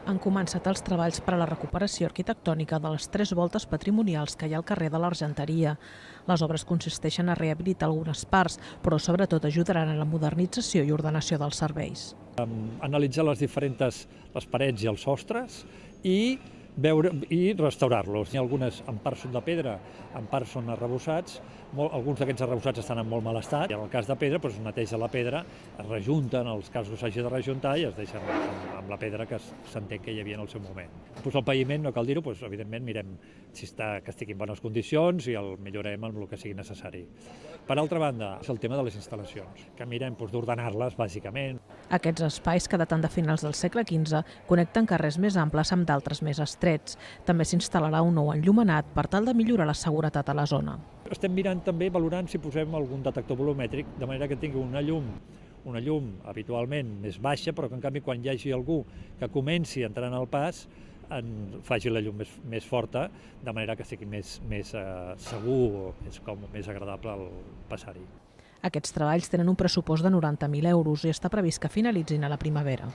Han començat els treballs per a la recuperació arquitectònica de les 3 voltes patrimonials que hi ha al carrer de l'Argenteria. Les obres consisteixen a rehabilitar algunes parts, però sobretot ajudaran a la modernització i ordenació dels serveis. Analitzar les parets i els sostres i restaurar-los. Algunes en part són de pedra, en part són arrebossats. Alguns d'aquests arrebossats estan en molt mal estat. I en el cas de pedra, es neteja la pedra, es rejunten els casos que s'hagi de rejuntar i es deixen amb la pedra que s'entén que hi havia en el seu moment. El paviment, no cal dir-ho, evidentment mirem que estigui en bones condicions i el millorem amb el que sigui necessari. Per altra banda, és el tema de les instal·lacions, que mirem d'ordenar-les bàsicament. Aquests espais, que daten de finals del segle XV, connecten carrers més amples amb d'altres més estrets. També s'instal·larà un nou enllumenat per tal de millorar la seguretat a la zona. Estem mirant també, valorant si posem algun detector volumètric, de manera que tingui una llum habitualment més baixa, però que en canvi quan hi hagi algú que comenci a entrar en el pas faci la llum més forta, de manera que sigui més segur, més agradable al passar-hi. Aquests treballs tenen un pressupost de 90.000 euros i està previst que finalitzin a la primavera.